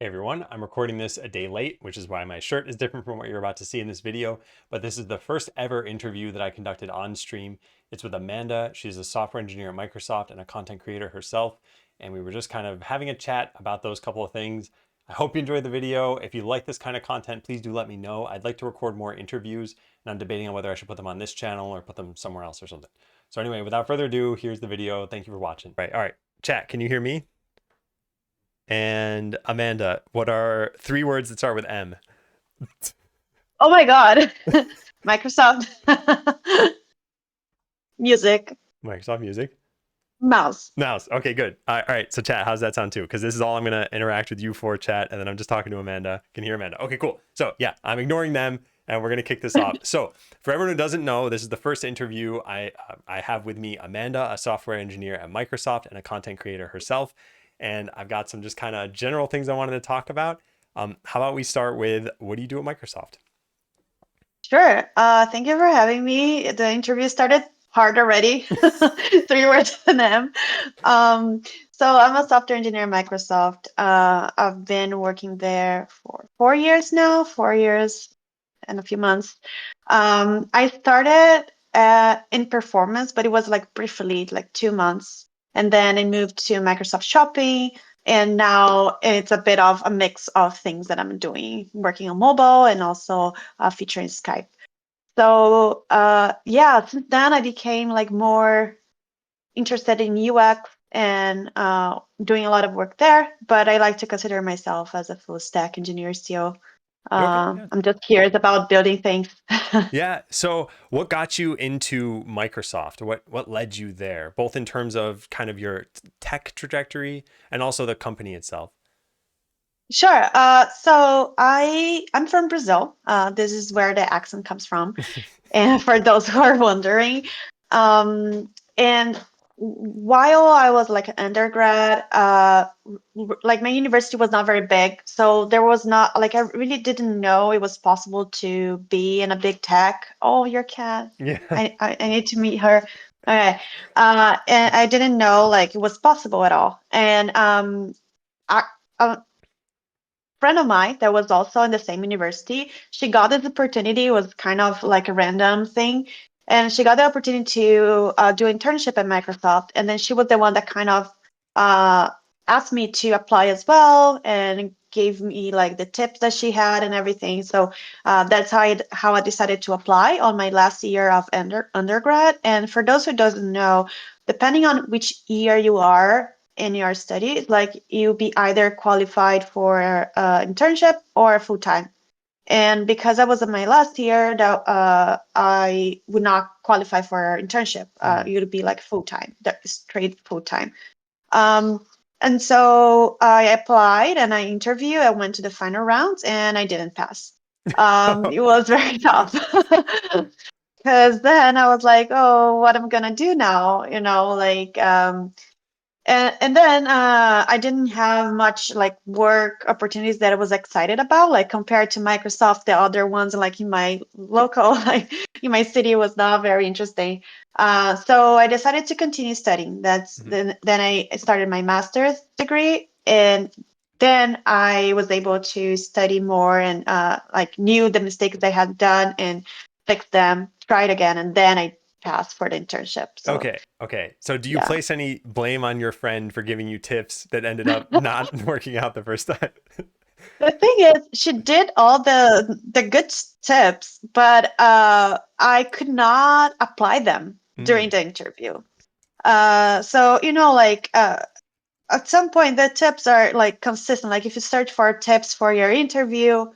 Hey everyone, I'm recording this a day late, which is why my shirt is different from what you're about to see in this video, but this is the first ever interview that I conducted on stream. It's with Amanda. She's a software engineer at Microsoft and a content creator herself, and we were just kind of having a chat about those couple of things. I hope you enjoyed the video. If you like this kind of content, please do let me know. I'd like to record more interviews, and I'm debating on whether I should put them on this channel or put them somewhere else or something. So anyway, without further ado, here's the video. Thank you for watching. All right. Chat, can you hear me? And Amanda, what are three words that start with M? Oh my God. Microsoft. Music. Microsoft Music. Mouse. Mouse. Okay, good. All right. So chat, how's that sound too? Because this is all I'm gonna interact with you for chat, and then I'm just talking to Amanda. Can you hear Amanda? Okay, cool. So yeah, I'm ignoring them, and we're gonna kick this off. So for everyone who doesn't know, this is the first interview I have with me, Amanda, a software engineer at Microsoft and a content creator herself, and I've got some just kind of general things I wanted to talk about. How about we start with what do you do at Microsoft? Sure. Thank you for having me. The interview started hard already. Three words and M. Um, so I'm a software engineer at Microsoft. I've been working there for 4 years now, 4 years and a few months. I started in performance, but it was like briefly, like 2 months. And then I moved to Microsoft Shopping. And now it's a bit of a mix of things that I'm doing, working on mobile and also featuring Skype. So yeah, since then I became like more interested in UX and doing a lot of work there. But I like to consider myself as a full stack engineer still. Okay, yeah. I'm just curious about building things. Yeah. So what got you into Microsoft? What led you there, both in terms of kind of your tech trajectory and also the company itself? Sure. So I'm from Brazil. This is where the accent comes from. And for those who are wondering, and while I was like an undergrad, like my university was not very big, so there was not like I really didn't know it was possible to be in a big tech. Oh, your cat. Yeah. I need to meet her. Okay. And I didn't know like it was possible at all. And I, a friend of mine that was also in the same university, she got this opportunity. It was kind of like a random thing, and she got the opportunity to do internship at Microsoft. And then she was the one that kind of uh, asked me to apply as well and gave me like the tips that she had and everything. So that's how I decided to apply on my last year of undergrad. And for those who doesn't know, depending on which year you are in your studies, like you'll be either qualified for internship or full time. And because I was in my last year, that I would not qualify for internship. Mhm. You'd be like full time, straight full time. Um, and so I applied and I interviewed. I went to the final rounds and I didn't pass. It was very tough. Because then I was like, oh, what am I gonna do now? Like and then I didn't have much like work opportunities that I was excited about, like compared to Microsoft, the other ones like in my local, like in my city was not very interesting. So I decided to continue studying. That's Mhm. then I started my master's degree, and then I was able to study more and like knew the mistakes I had done and fix them, try it again, and then I passed for the internship. So Okay. Okay. So do you yeah. place any blame on your friend for giving you tips that ended up not working out the first time? The thing is, she did all the good tips, but I could not apply them during Mm. the interview. So like at some point the tips are like consistent. Like if you search for tips for your interview,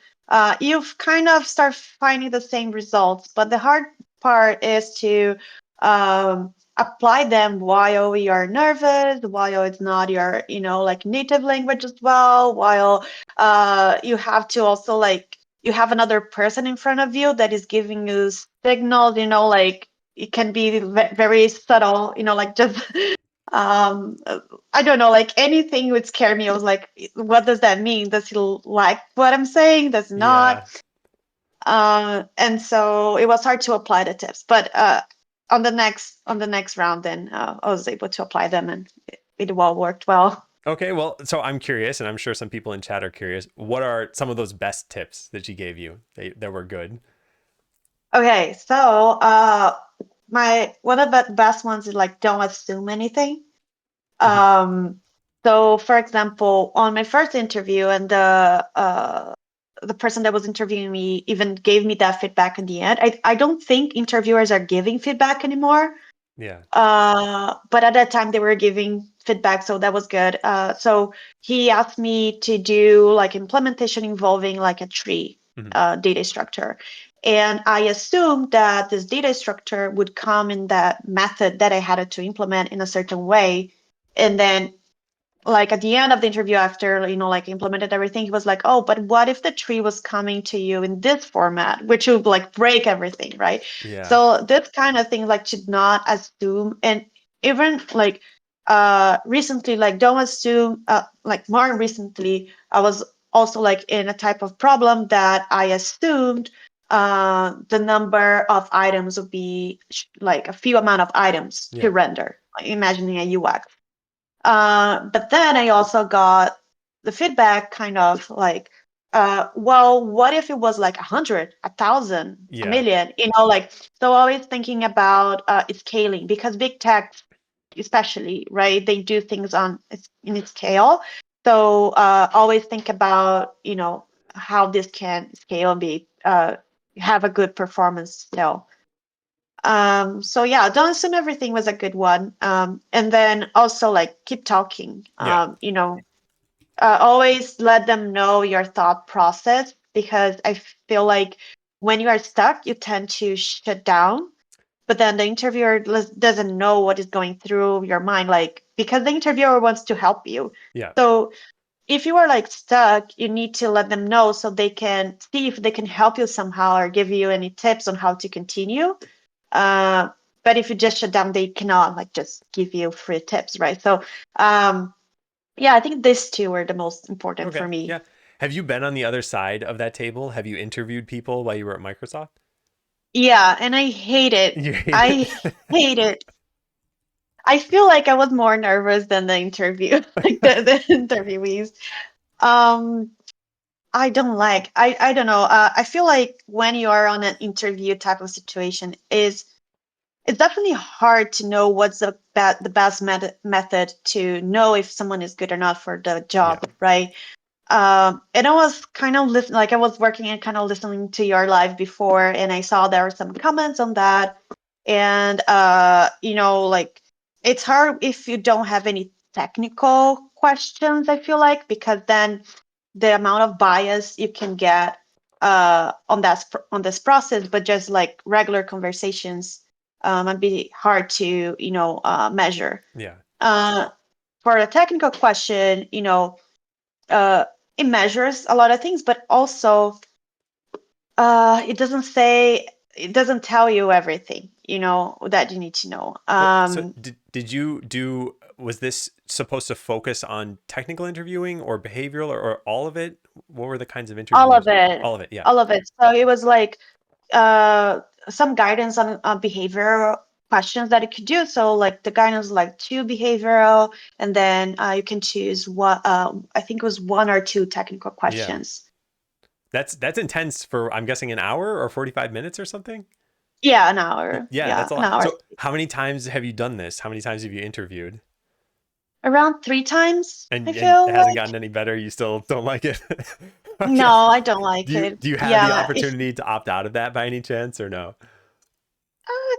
you've kind of start finding the same results. But the hard part is to apply them while you're nervous, while it's not your, like native language as well, while you have to also like you have another person in front of you that is giving you signals, like it can be very subtle, like just um I don't know, like anything would scare me. I was like, what does that mean? Does he like what I'm saying? Does not? Yeah. And so it was hard to apply the tips. But on the next round, then I was able to apply them, and it all worked well. Okay, well, so I'm curious, and I'm sure some people in chat are curious. What are some of those best tips that she gave you that were good? Okay, so my one of the best ones is like don't assume anything. Mhm. Um, so for example, on my first interview, and the person that was interviewing me even gave me that feedback in the end. I don't think interviewers are giving feedback anymore. Yeah. But at that time they were giving feedback, so that was good. So he asked me to do like implementation involving like a tree Mhm. data structure. And I assumed that this data structure would come in that method that I had to implement in a certain way. And then like at the end of the interview after like implemented everything, he was like, oh, but what if the tree was coming to you in this format, which would like break everything, right? Yeah. So this kind of thing like should not assume. And even like recently, like don't assume, like more recently I was also like in a type of problem that I assumed the number of items would be like a few amount of items to Yeah. render, like imagining a UX. But then I also got the feedback kind of like, well, what if it was like 100, 1,000, a Yeah. million, like, so always thinking about scaling because big tech, especially, right, they do things in its scale. So always think about, how this can scale and be, have a good performance still. So yeah, don't assume everything was a good one. And then also like keep talking. Yeah. Always let them know your thought process because I feel like when you are stuck, you tend to shut down. But then the interviewer doesn't know what is going through your mind, like because the interviewer wants to help you. Yeah. So if you are like stuck, you need to let them know so they can see if they can help you somehow or give you any tips on how to continue. uh, but if you just shut down, they cannot like just give you free tips, right? So, yeah, I think these two were the most important for Okay. me. Yeah. Have you been on the other side of that table? Have you interviewed people while you were at Microsoft? Yeah, and I hate it. You hate I it? hate it. I feel like I was more nervous than the interview, like the interviewees. Um, I don't like. I don't know. I feel like when you are on an interview type of situation, it's definitely hard to know what's the best method to know if someone is good or not for the Yeah. job, right? And I was kind of like I was working and kind of listening to your live before, and I saw there were some comments on that, and like it's hard if you don't have any technical questions. I feel like because then the amount of bias you can get on this process, but just like regular conversations might be hard to measure. Yeah. Uh, for a technical question, uh, it measures a lot of things, but also it doesn't tell you everything, that you need to know. So did you do, was this supposed to focus on technical interviewing or behavioral or all of it? What were the kinds of All of interviews? it, All of it. Yeah. all of it. So it was like uh, some guidance on behavioral questions that you could do. So like the guidance like two behavioral, and then you can choose what I think it was one or two technical Yeah. questions. That's intense for, I'm guessing, an hour or 45 minutes or something. Yeah, an hour. Yeah, Yeah, that's a an lot. hour. So how many times have you done this? How many times have you interviewed? Around 3 times, I And it feel hasn't like. gotten any better. You still don't like it. No, Okay. I don't like it. Do you have the Yeah, opportunity to opt out of that by any chance or no?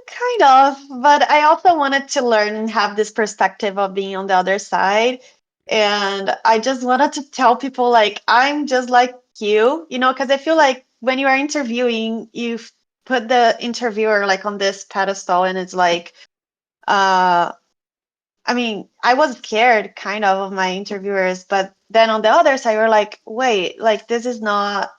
kind of. But I also wanted to learn and have this perspective of being on the other side. And I just wanted to tell people, like, I'm just like you, because I feel like when you are interviewing, put the interviewer like on this pedestal, and it's like, uh, I mean, I was scared kind of my interviewers, but then on the other side, you're like, wait, like, this is not,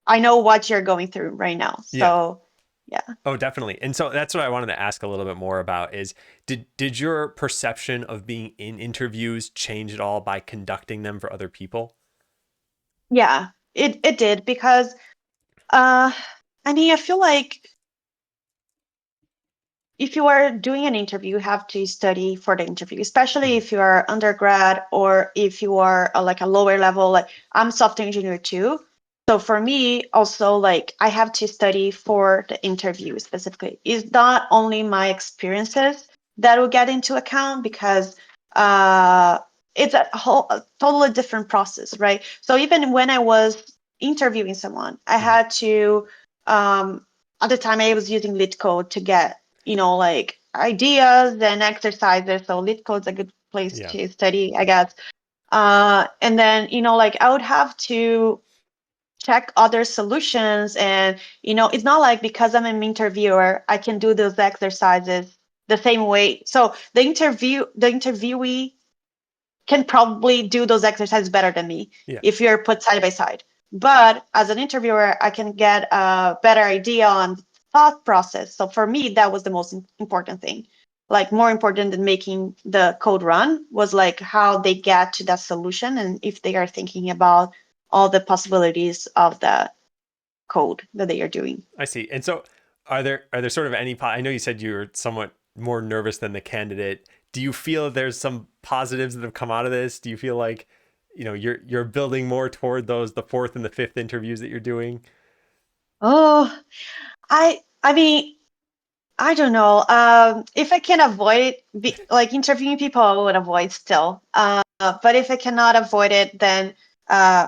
I know what you're going through right now. Yeah. So, yeah. Oh, definitely. And so that's what I wanted to ask a little bit more about is did your perception of being in interviews change at all by conducting them for other people? Yeah, it did because uh I mean I feel like if you are doing an interview, you have to study for the interview, especially Mhm. if you are undergrad or if you are like a lower level. Like I'm software engineer too. So for me, also like I have to study for the interview specifically. It's not only my experiences that will get into account because uh, it's a totally different process, right? So even when I was interviewing someone, I Mhm. had to at the time I was using LeetCode to get like ideas and exercises. So LeetCode's a good place Yeah. to study, I guess. And then, like I would have to check other solutions. And, it's not like because I'm an interviewer, I can do those exercises the same way. So the interviewee can probably do those exercises better than me Yeah. if you're put side by side. But as an interviewer, I can get a better idea on thought process. So for me, that was the most important thing. Like more important than making the code run was like how they get to that solution and if they are thinking about all the possibilities of the code that they are doing. I see. And so are there sort of any I know you said you were somewhat more nervous than the candidate. Do you feel there's some positives that have come out of this? Do you feel like, you're building more toward those the fourth and the fifth interviews that you're doing? Oh, I mean, I don't know. If I can avoid like interviewing people, I would avoid still. But if I cannot avoid it, then uh,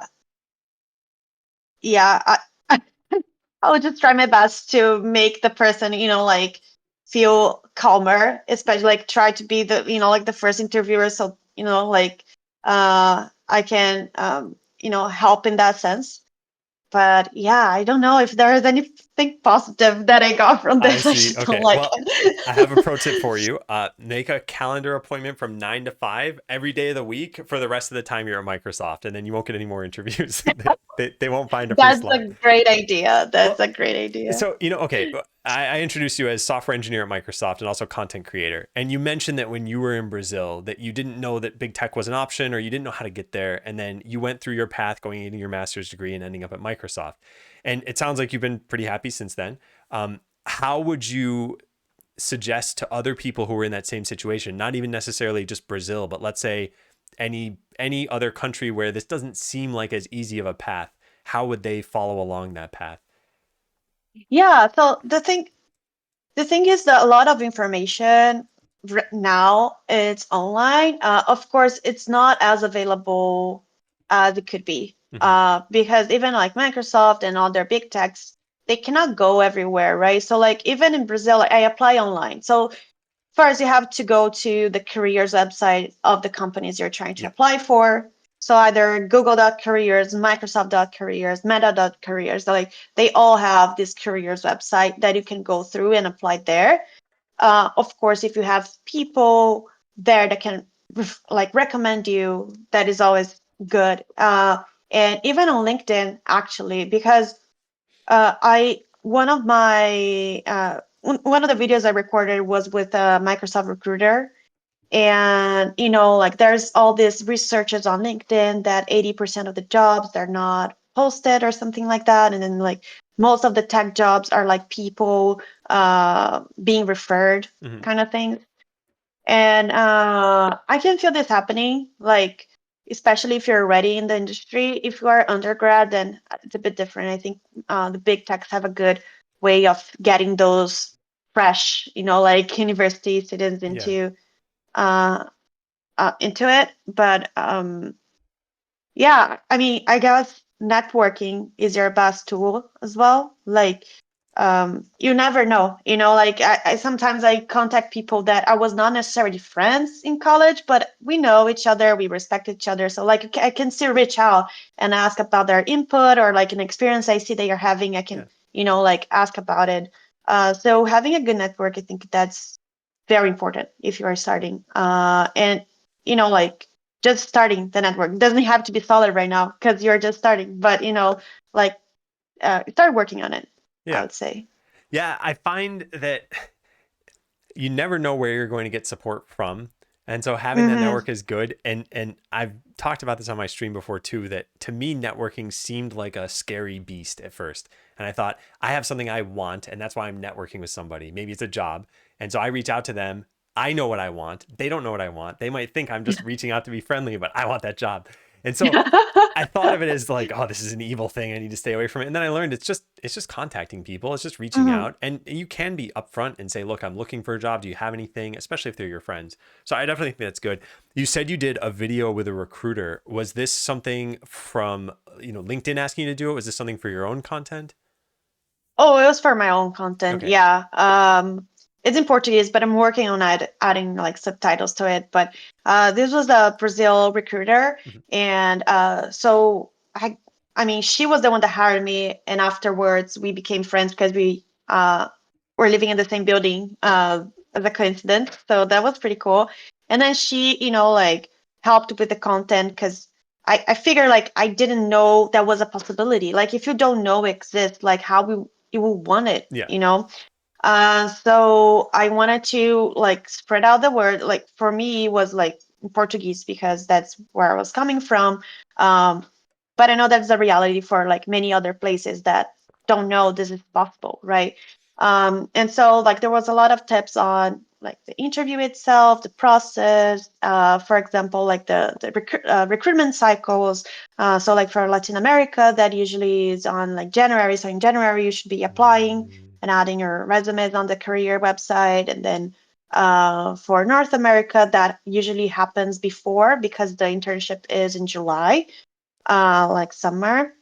yeah, I would just try my best to make the person, like feel calmer, especially like try to be the, like the first interviewer. So, like I can, help in that sense. But yeah, I don't know if there is anything positive that I got from I this. I see. just don't Okay. like Well, I have a it. pro tip for you. Make a calendar appointment from 9 to 5 every day of the week for the rest of the time you're at Microsoft, and then you won't get any more interviews. They won't find a free That's a slot. great idea. That's Well, a great idea. so, okay, I introduced you as software engineer at Microsoft and also content creator. And you mentioned that when you were in Brazil, that you didn't know that big tech was an option or you didn't know how to get there. And then you went through your path going into your master's degree and ending up at Microsoft. And it sounds like you've been pretty happy since then. How would you suggest to other people who are in that same situation, not even necessarily just Brazil, but let's say any other country where this doesn't seem like as easy of a path, how would they follow along that path? Yeah. So the thing is that a lot of information now it's online. Of course, it's not as available as it could be. Mm-hmm. Because even like Microsoft and all their big techs, they cannot go everywhere, right? So like even in Brazil, I apply online. So first, you have to go to the careers website of the companies you're trying to Yeah. apply for. So either Google.careers, Microsoft.careers, Meta.careers, like they all have this careers website that you can go through and apply there. Of course, if you have people there that can like recommend you, that is always good. And even on LinkedIn, actually, because I one of my one of the videos I recorded was with a Microsoft recruiter, and like there's all these researches on LinkedIn that 80% of the jobs they're not posted or something like that, and then like most of the tech jobs are like people being referred Mm-hmm. kind of things. And I can feel this happening, like, especially if you're already in the industry. If you are undergrad, then it's a bit different. I think the big techs have a good way of getting those fresh, like university students Yeah. uh, into it. But yeah, I mean, I guess networking is your best tool as well. Like, you never know, like I sometimes I contact people that I was not necessarily friends in college, but we know each other, we respect each other. So like I can still reach out and ask about their input or like an experience I see they are having. I can, Yeah. like ask about it. So having a good network, I think that's very important if you are starting. And like just starting the network. It doesn't have to be solid right now because you're just starting, but like start working on it, I Yeah. would say. Yeah. I find that you never know where you're going to get support from. And so having that Mm-hmm. network is good. And I've talked about this on my stream before too, that to me networking seemed like a scary beast at first. And I thought, I have something I want, and that's why I'm networking with somebody. Maybe it's a job. And so I reach out to them. I know what I want. They don't know what I want. They might think I'm just reaching out to be friendly, but I want that job. And so I thought of it as like, oh, this is an evil thing. I need to stay away from it. And then I learned it's just contacting people. It's just reaching Mm-hmm. out. And you can be upfront and say, look, I'm looking for a job. Do you have anything? Especially if they're your friends. So I definitely think that's good. You said you did a video with a recruiter. Was this something from, LinkedIn asking you to do it? Was this something for your own content? Oh, it was for my own content. Okay. Yeah. It's in Portuguese, but I'm working on adding like subtitles to it. But this was a Brazil recruiter, Mhm. and so I mean, she was the one that hired me, and afterwards we became friends because we were living in the same building as a coincidence. So that was pretty cool. And then she, like helped with the content because I figure like I didn't know that was a possibility. Like if you don't know exists, like how you will want it, Yeah. so I wanted to like spread out the word. Like for me, it was like Portuguese because that's where I was coming from. Um, but I know that's a reality for like many other places that don't know this is possible, right? And so like there was a lot of tips on like the interview itself, the process, for example, like the recruitment cycles. So like for Latin America, that usually is on like January. So in January, you should be applying Mm. and adding your resumes on the career website. And then for North America, that usually happens before because the internship is in July, like summer,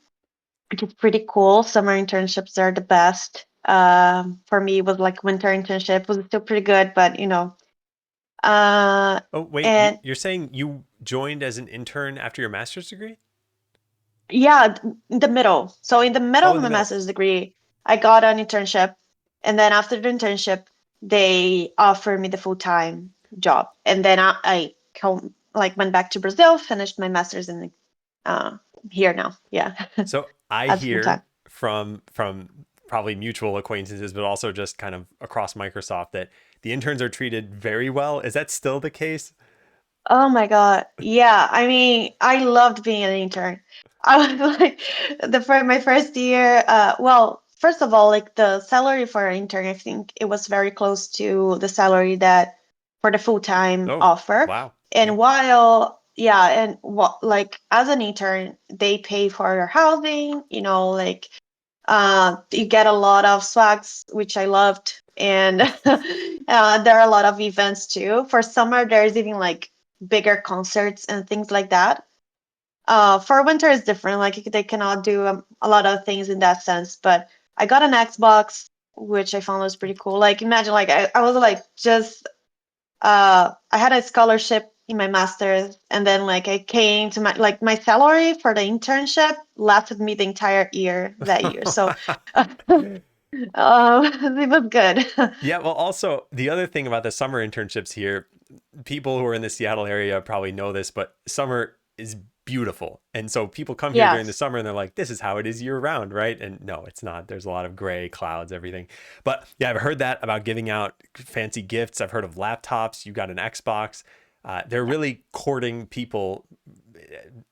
which is pretty cool. Summer internships are the best. For me, it was like winter internship was still pretty good, but uh, Oh, wait, and you're saying you joined as an intern after your master's degree? yeah, in the middle. So in the middle Oh, of in the my middle. master's degree, I got an internship, and then after the internship, they offered me the full-time job, and then I like went back to Brazil, finished my master's, and uh, here now. Yeah, So I as full-time. hear from probably mutual acquaintances, but also just kind of across Microsoft that the interns are treated very well. Is that still the case? Oh my God. Yeah. I mean, I loved being an intern. I was like my first year, well, first of all, like the salary for an intern, I think it was very close to the salary that for the full-time Oh, offer. wow. Yeah. And while, yeah, and what like as an intern, they pay for your housing, like you get a lot of swags, which I loved. And there are a lot of events too. For summer, there's even like bigger concerts and things like that. For winter, it's different. Like they cannot do a lot of things in that sense. But I got an Xbox, which I found was pretty cool. Like imagine, like I was like just I had a scholarship in my master's, and then like I came to my salary for the internship lasted me the entire year that year. So it was good. Yeah, well, also the other thing about the summer internships here, people who are in the Seattle area probably know this, but summer is beautiful. And so people come here during the Yes. summer and they're like, this is how it is year round, right? And no, it's not. There's a lot of gray clouds, everything. But yeah, I've heard that about giving out fancy gifts. I've heard of laptops. You got an Xbox. They're really courting people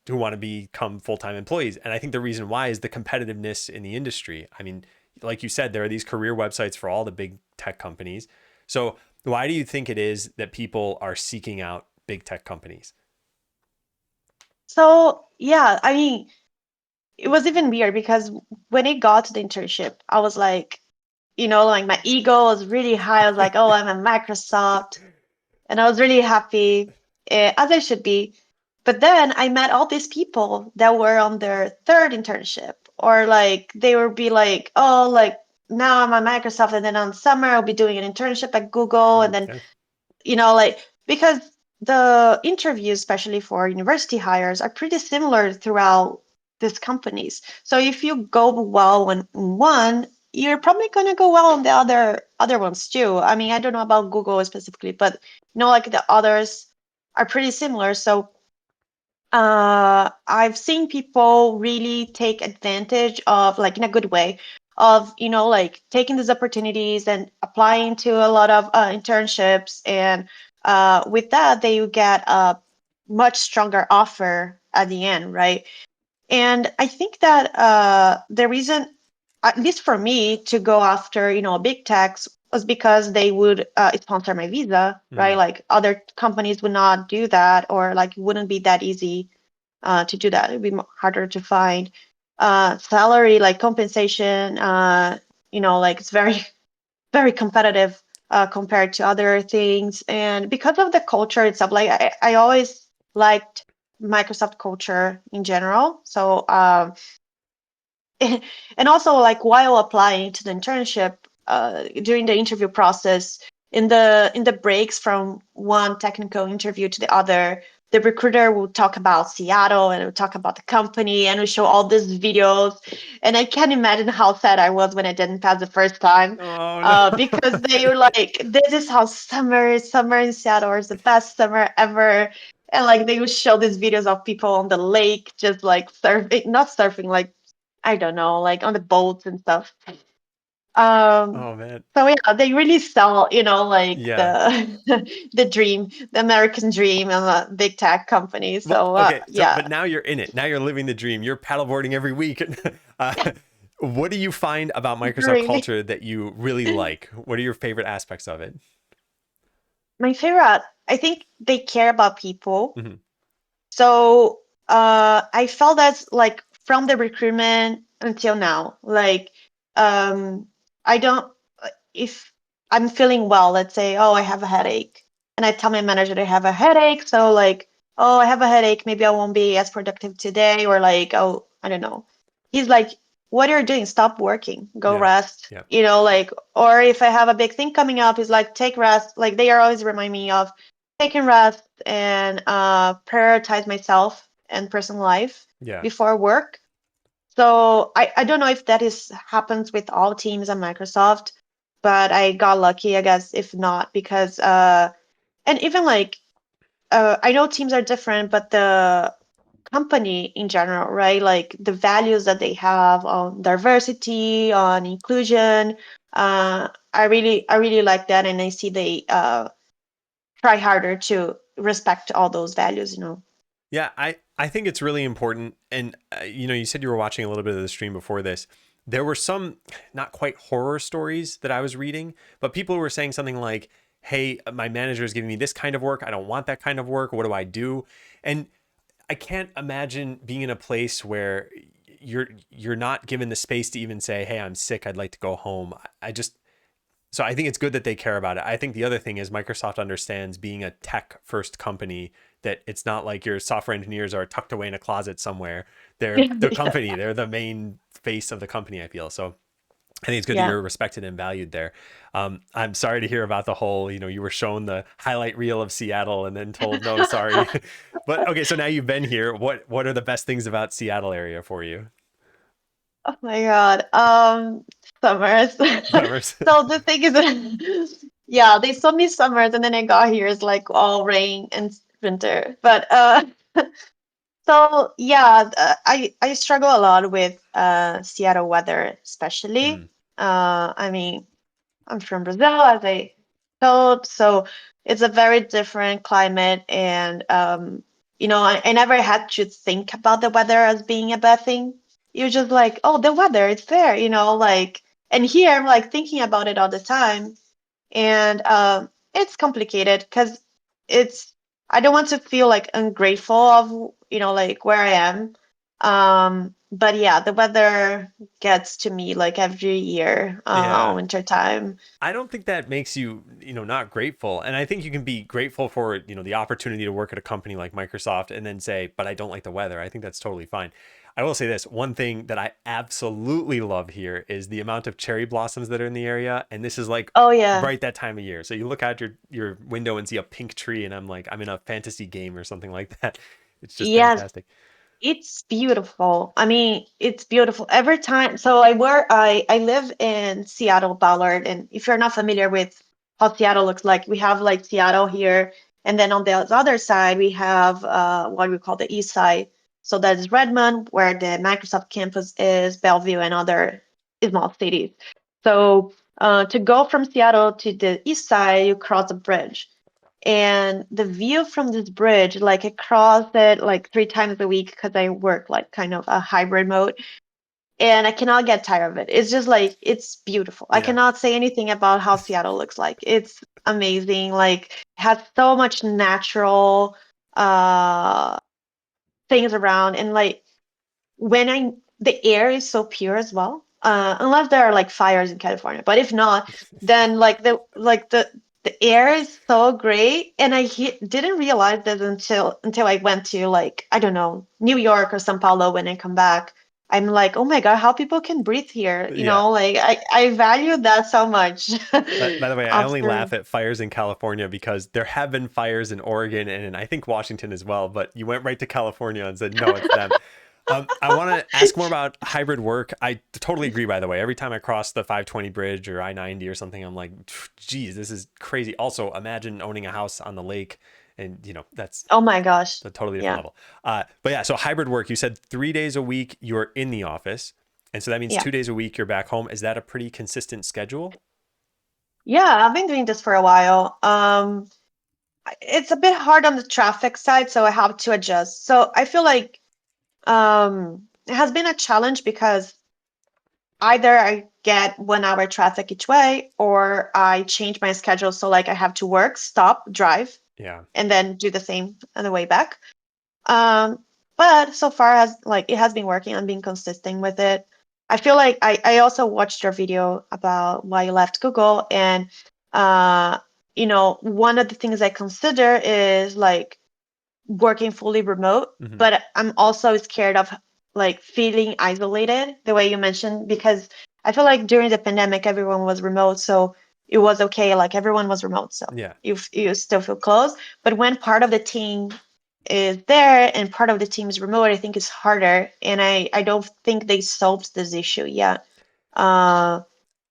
who want to become full-time employees. And I think the reason why is the competitiveness in the industry. I mean, like you said, there are these career websites for all the big tech companies. So why do you think it is that people are seeking out big tech companies? So yeah, I mean, it was even weird because when it got to the internship, I was like, like my ego was really high. I was like, oh, I'm at Microsoft. And I was really happy, as I should be. But then I met all these people that were on their third internship, or like they would be like, oh, like now I'm at Microsoft, and then on summer I'll be doing an internship at Google, and then Okay. like because the interviews, especially for university hires, are pretty similar throughout these companies. So if you go well in one, you're probably gonna go well on the other ones too. I mean, I don't know about Google specifically, but like the others are pretty similar. So I've seen people really take advantage of, like in a good way, of like taking these opportunities and applying to a lot of internships and with that, they get a much stronger offer at the end, right? And I think that the reason, at least for me, to go after, a big tax was because they would sponsor my visa, right? Mm. Like other companies would not do that, or like it wouldn't be that easy to do that. It'd be harder to find salary, like compensation. Like it's very, very competitive compared to other things. And because of the culture itself, like I always liked Microsoft culture in general. So and also like while applying to the internship, during the interview process, in the breaks from one technical interview to the other, the recruiter will talk about Seattle and will talk about the company and will show all these videos. And I can't imagine how sad I was when I didn't pass the first time, Oh no. because they were like, this is how summer in Seattle is the best summer ever. And like they would show these videos of people on the lake just like surfing, not surfing, like I don't know, like on the boats and stuff. Um, Oh man. so yeah, they really sell, like Yeah. the dream, the American dream of a big tech company. Well, So okay. So, yeah, but now you're in it. Now you're living the dream. You're paddleboarding every week. uh, what do you find about Microsoft really. culture that you really like? What are your favorite aspects of it? My favorite, I think they care about people. Hmm. So I felt that's like from the recruitment until now. Like um, I don't, if I'm feeling well, let's say, oh, I have a headache, and I tell my manager that I have a headache. So like, oh, I have a headache. Maybe I won't be as productive today, or like, oh, I don't know. He's like, what are you doing? Stop working. Go Yeah. rest. Yeah. Like, or if I have a big thing coming up, he's like, take rest. Like they are always remind me of taking rest and prioritize myself and personal life Yeah. before work. So I don't know if that is happens with all teams at Microsoft, but I got lucky, I guess, if not, because and even like I know teams are different, but the company in general, right? Like the values that they have on diversity, on inclusion, I really like that, and I see they try harder to respect all those values. Yeah, I think it's really important. And you said you were watching a little bit of the stream before this. There were some not quite horror stories that I was reading, but people were saying something like, "Hey, my manager is giving me this kind of work. I don't want that kind of work. What do I do?" And I can't imagine being in a place where you're not given the space to even say, "Hey, I'm sick. I'd like to go home." I just so I think it's good that they care about it. I think the other thing is Microsoft understands being a tech first company that it's not like your software engineers are tucked away in a closet somewhere. They're the Yeah. company. They're the main face of the company, I feel. So I think it's good that Yeah. you're respected and valued there. I'm sorry to hear about the whole, you were shown the highlight reel of Seattle and then told, no, sorry. But okay, so now you've been here. What are the best things about Seattle area for you? Oh my God. Summers. Summers. So the thing is, yeah, they told me summers, and then I got here, it's like all rain and winter. But so yeah, I struggle a lot with Seattle weather, especially. Mm, I mean, I'm from Brazil, as I told, so it's a very different climate, and I never had to think about the weather as being a bad thing. You're just like, oh, the weather, it's there, like, and here I'm like thinking about it all the time, and it's complicated because it's I don't want to feel like ungrateful of like where I am. But yeah, the weather gets to me like every year yeah. winter time. I don't think that makes you, not grateful. And I think you can be grateful for, the opportunity to work at a company like Microsoft and then say, but I don't like the weather. I think that's totally fine. I will say this one thing that I absolutely love here is the amount of cherry blossoms that are in the area. And this is like Oh yeah. right that time of year. So you look out your window and see a pink tree, and I'm like, I'm in a fantasy game or something like that. It's just Yes, fantastic. it's beautiful. I mean, it's beautiful every time. So I live in Seattle, Ballard, and if you're not familiar with how Seattle looks like, we have like Seattle here, and then on the other side we have what we call the east side. So that is Redmond, where the Microsoft campus is, Bellevue, and other small cities. So to go from Seattle to the east side, you cross a bridge. And the view from this bridge, like I cross it like 3 times a week because I work like kind of a hybrid mode, and I cannot get tired of it. It's just like it's beautiful. I Yeah. cannot say anything about how Seattle looks like. It's amazing. Like it has so much natural uh things around, and like when I the air is so pure as well. Unless there are like fires in California, but if not, then the air is so great, and didn't realize that until I went to like I don't know New York or São Paulo. When I come back, I'm like, oh my God, how people can breathe here? You Yeah. know, like I value that so much. By the way, I only After, laugh at fires in California because there have been fires in Oregon and I think Washington as well, but you went right to California and said, no, it's them. I want to ask more about hybrid work. I totally agree, by the way. Every time I cross the 520 bridge or I-90 or something, I'm like, geez, this is crazy. Also, imagine owning a house on the lake and, that's oh my gosh, a totally different yeah, level. But yeah, so hybrid work, you said 3 days a week you're in the office. And so that means yeah. 2 days a week you're back home. Is that a pretty consistent schedule? Yeah, I've been doing this for a while. It's a bit hard on the traffic side, so I have to adjust. So I feel like it has been a challenge because either I get 1 hour traffic each way, or I change my schedule so like I have to work, stop, drive, Yeah. and then do the same on the way back. Um, but so far has like it has been working. I'm being consistent with it. I feel like I also watched your video about why you left Google, and uh, one of the things I consider is like working fully remote, Hmm. but I'm also scared of like feeling isolated, the way you mentioned, because I feel like during the pandemic everyone was remote, so it was okay, like everyone was remote, so Yeah. you still feel close. But when part of the team is there and part of the team is remote, I think it's harder, and I don't think they solved this issue yet. Uh,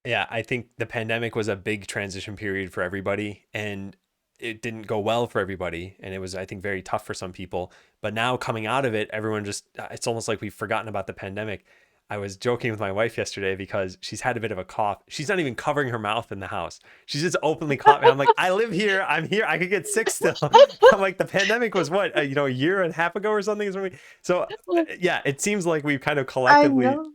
Yeah, I think the pandemic was a big transition period for everybody and it didn't go well for everybody and it was I think very tough for some people. But now coming out of it, everyone just it's almost like we've forgotten about the pandemic. I was joking with my wife yesterday because she's had a bit of a cough. She's not even covering her mouth in the house. She's just openly coughing. I'm like, I live here. I'm here. I could get sick still. I'm like, the pandemic was what, a year and a half ago or something. So yeah, it seems like we've kind of I collectively. know.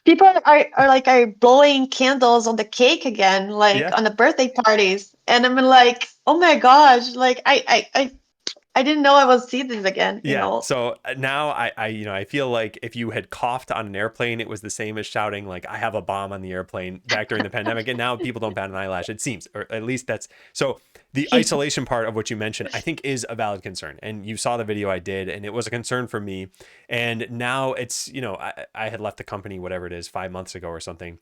People are blowing candles on the cake again, like Yeah. on the birthday parties. And I'm like, oh my gosh, like I didn't know I would see this again, you Yeah. know. So now I feel like if you had coughed on an airplane, it was the same as shouting like I have a bomb on the airplane back during the pandemic. And now people don't bat an eyelash. It seems, or at least that's so. The isolation part of what you mentioned, I think, is a valid concern. And you saw the video I did, and it was a concern for me. And now it's I had left the company, whatever it is, 5 months ago or something.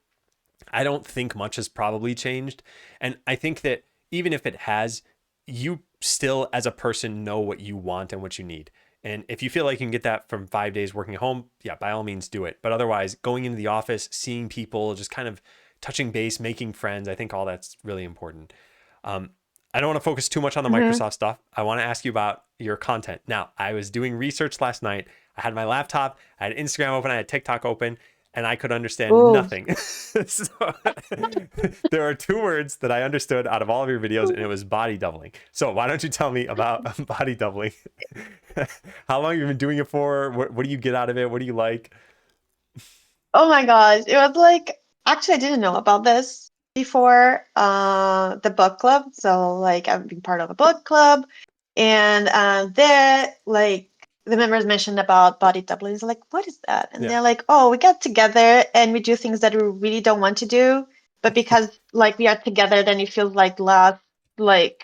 I don't think much has probably changed. And I think that even if it has, you still, as a person, know what you want and what you need. And if you feel like you can get that from 5 days working at home, yeah, by all means do it. But otherwise, going into the office, seeing people, just kind of touching base, making friends, I think all that's really important. Um, I don't want to focus too much on the Hmm. Microsoft stuff. I want to ask you about your content. Now, I was doing research last night. I had my laptop, I had Instagram open, I had TikTok open, and I could understand Ooh. nothing. So there are two words that I understood out of all of your videos, and it was body doubling. So why don't you tell me about body doubling? How long have you been doing it for? What do you get out of it? What do you like? Oh my gosh. It was like actually I didn't know about this before the book club. So like I've been part of a book club, and there like the members mentioned about body doubling. It's like, what is that? And Yeah. they're like, oh, we get together and we do things that we really don't want to do, but because like we are together, then it feels like less like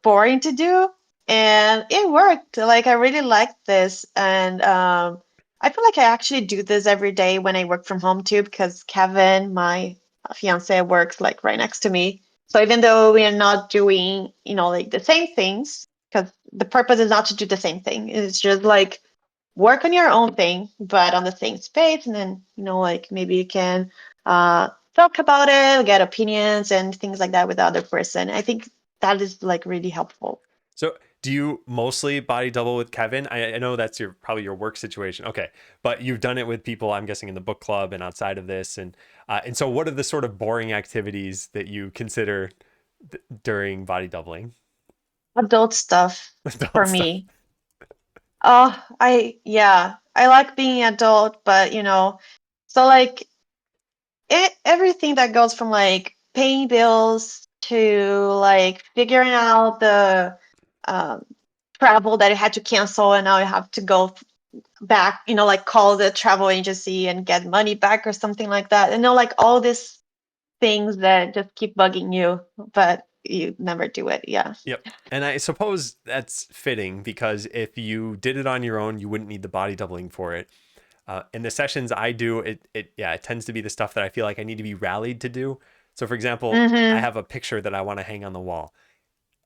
boring to do. And it worked. Like I really liked this, and I feel like I actually do this every day when I work from home too, because Kevin, my fiance, works like right next to me. So even though we are not doing, like the same things, because the purpose is not to do the same thing, it's just like work on your own thing, but on the same space, and then like maybe you can talk about it, get opinions and things like that with the other person. I think that is like really helpful. So do you mostly body double with Kevin? I know that's probably your work situation. Okay, but you've done it with people, I'm guessing, in the book club and outside of this, and so what are the sort of boring activities that you consider? during body doubling? Adult stuff Adult for stuff. me. Yeah, I like being adult, but so like everything that goes from like paying bills to like figuring out the um, travel that you had to cancel and now you have to go back, like call the travel agency and get money back or something like that. Like all these things that just keep bugging you, but you never do it. Yeah. Yep. And I suppose that's fitting because if you did it on your own, you wouldn't need the body doubling for it. In the sessions I do, it tends to be the stuff that I feel like I need to be rallied to do. So, for example, I Mm-hmm. have a picture that I want to hang on the wall.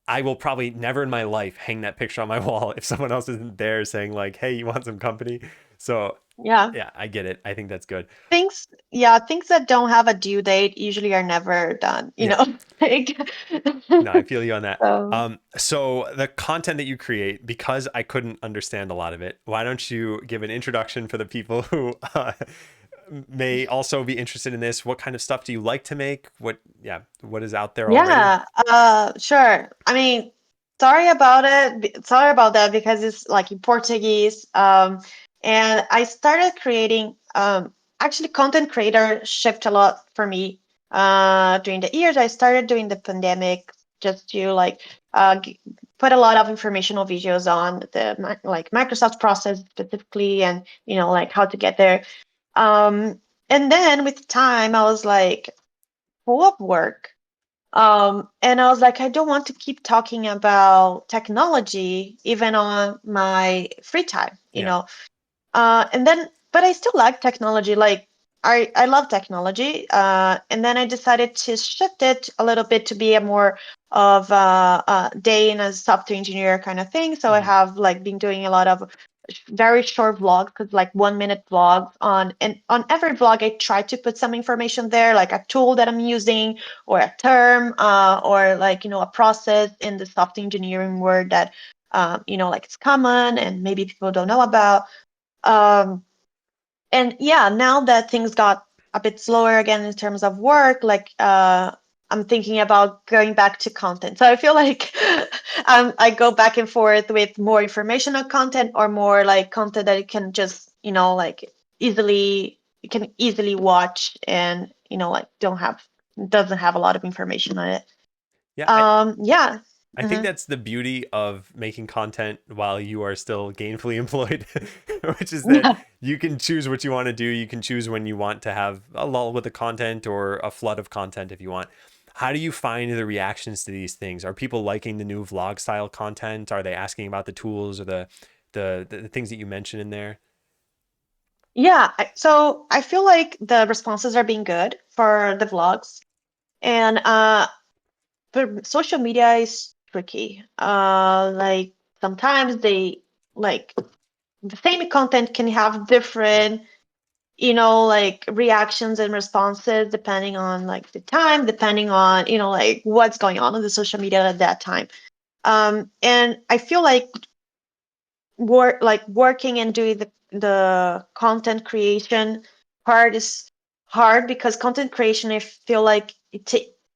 I will probably never in my life hang that picture on my wall if someone else isn't there saying like, "Hey, you want some company?" So, Yeah. yeah, I get it. I think that's good. Things that don't have a due date usually are never done, Yeah. Like, No, I feel you on that. so So the content that you create, because I couldn't understand a lot of it, why don't you give an introduction for the people who may also be interested in this? What kind of stuff do you like to make? What is out there already? yeah, sure. I mean, sorry about it. Sorry about that because it's like in Portuguese. And I started creating, actually content creator shift a lot for me. During the years, I started during the pandemic just to like put a lot of informational videos on the like Microsoft process specifically, and like how to get there. Um, and then with time, I was like full of work. And I was like, I don't want to keep talking about technology even on my free time, Yeah. and then, but I still like technology. Like I love technology. And then I decided to shift it a little bit to be a more of a day in a software engineer kind of thing. So I Hmm. have like been doing a lot of very short vlogs, because like 1 minute vlogs and on every vlog I try to put some information there, like a tool that I'm using or a term, or like a process in the software engineering world that like it's common and maybe people don't know about. um, and yeah, now that things got a bit slower again in terms of work, like I'm thinking about going back to content. So I feel like I go back and forth with more informational content or more like content that you can just, like easily you can easily watch and like doesn't have a lot of information on it. Yeah. Yeah. I think Hmm. that's the beauty of making content while you are still gainfully employed, which is that Yeah. you can choose what you want to do. You can choose when you want to have a lull with the content or a flood of content if you want. How do you find the reactions to these things? Are people liking the new vlog style content? Are they asking about the tools or the things that you mentioned in there? Yeah. So I feel like the responses are being good for the vlogs. And but social media is tricky. Like sometimes they like the same content can have Yeah. different, like reactions and responses depending on like the time, depending on, like what's going on the social media at that time. And I feel like working and doing the content creation part is hard, because content creation, I feel like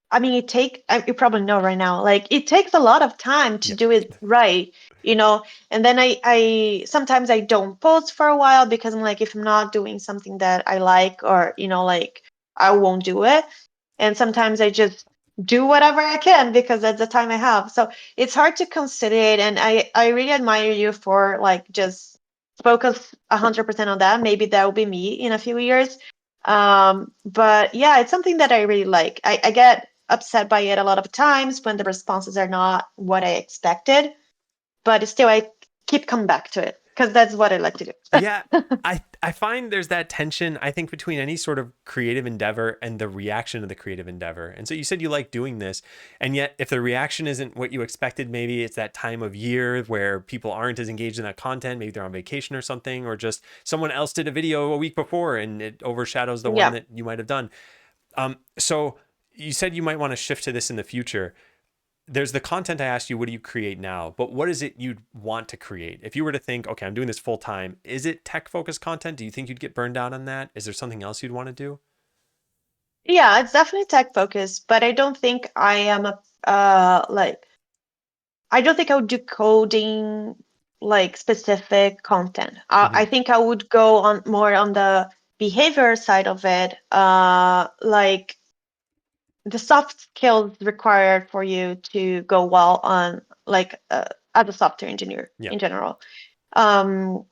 I mean you probably know right now, like it takes a lot of time to Yep. do it right, and then I sometimes I don't post for a while because I'm like, if I'm not doing something that I like, or like I won't do it. And sometimes I just do whatever I can because that's the time I have. So it's hard to consider it, and I really admire you for like just focus 100% on that. Maybe that will be me in a few years. But yeah, it's something that I really like. I get upset by it a lot of times when the responses are not what I expected, but still I keep coming back to it because that's what I like to Yeah, do. I find there's that tension, I think, between any sort of creative endeavor and the reaction of the creative endeavor. And so you said you like doing this, and yet if the reaction isn't what you expected, maybe it's that time of year where people aren't as engaged in that content, maybe they're on vacation or something, or just someone else did a video a week before and it overshadows the one Yeah. that you might have done. So you said you might want to shift to this in the future. There's the content I asked you, what do you create now? But what is it you'd want to create? If you were to think, okay, I'm doing this full time, is it tech focused content? Do you think you'd get burned out on that? Is there something else you'd want to do? Yeah, it's definitely tech focused, but I don't think I am like I don't think I would do coding like specific content. I Hmm. think I would go on more on the behavior side of it, like the soft skills required for you to go well on like as a software engineer Yeah. in general. Um,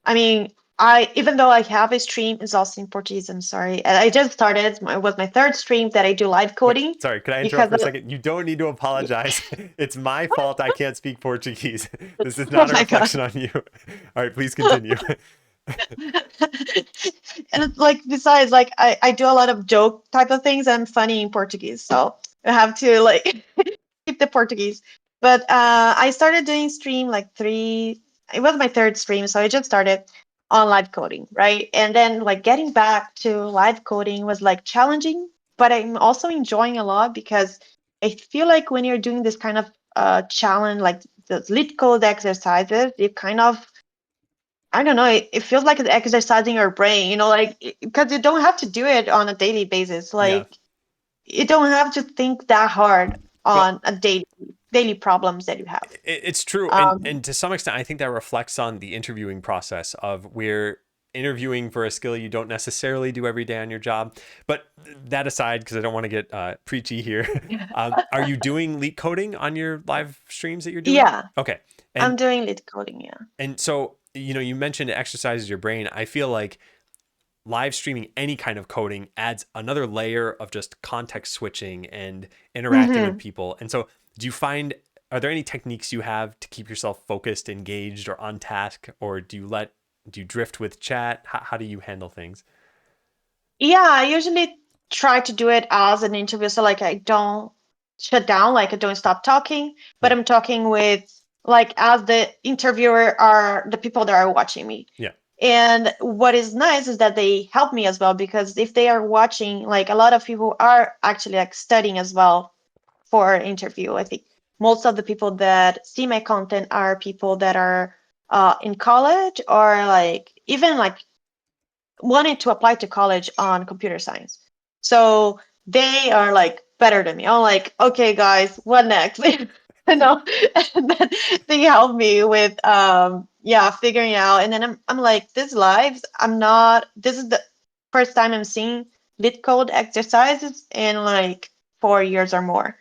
I mean, I even though I have a stream, it's also in Portuguese. I'm sorry, and I just started. It was my third stream that I do live Wait, coding sorry, could I interrupt because for a second? You don't need to yeah. apologize. It's my fault I can't speak Portuguese. This is Oh not a my god. reflection on you. All right, please continue. And it's like besides like I do a lot of joke type of things. I'm funny in Portuguese, so I have to like keep the Portuguese. But I started doing stream like three. It was my third stream, so I just started on live coding, right? And then like getting back to live coding was like challenging, but I'm also enjoying a lot because I feel like when you're doing this kind of challenge, like the lead code exercises, you kind of I don't know. It feels like it's exercising your brain, like because you don't have to do it on a daily basis. Yeah. Like you don't have to think that hard Well, on a daily problems that you have. it's true, and Um, to some extent, I think that reflects on the interviewing process of where interviewing for a skill you don't necessarily do every day on your job. But that aside, because I don't want to get preachy here, are you doing leak coding on your live streams that you're doing? yeah, Okay, I'm and doing lead coding. Yeah. so you mentioned it exercises your brain. I feel like live streaming any kind of coding adds another layer of just context switching and interacting with Hmm. people. And so, do you find, are there any techniques you have to keep yourself focused, engaged, or on task, or do you drift with chat? How do you handle things? Yeah, I usually try to do it as an interview, so like I don't shut down, like I don't stop talking, but Yeah, I'm talking with like as the interviewer are the people that are watching me. yeah, And what is nice is that they help me as well because if they are watching, like a lot of people are actually like studying as well for interview. I think most of the people that see my content are people that are in college or like even like wanted to apply to college on computer science. So they are like better than me. I'm like, okay, guys, what next? And then they help me with yeah, figuring out. And then I'm like, this lives, I'm not this is the first time I'm seeing lit code exercises in like 4 years or more.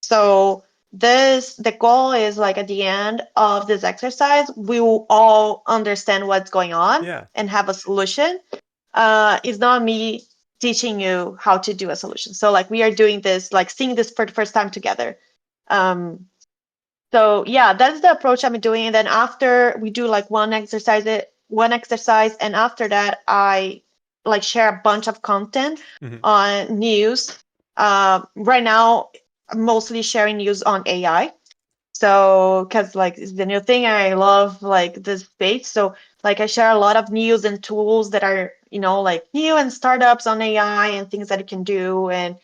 So the goal is like at the end of this exercise, we will all understand what's going on yeah. and have a solution. It's not me teaching you how to do a solution. So like we are doing this, like seeing this for the first time together. Um, so yeah, that's the approach I'm doing. And then after we do like one exercise, and after that I like share a bunch of content Hmm. on news. Right now, I'm mostly sharing news on AI. So, because like it's the new thing, I love like this space. So, like I share a lot of news and tools that are, like new and startups on AI and things that it can do. And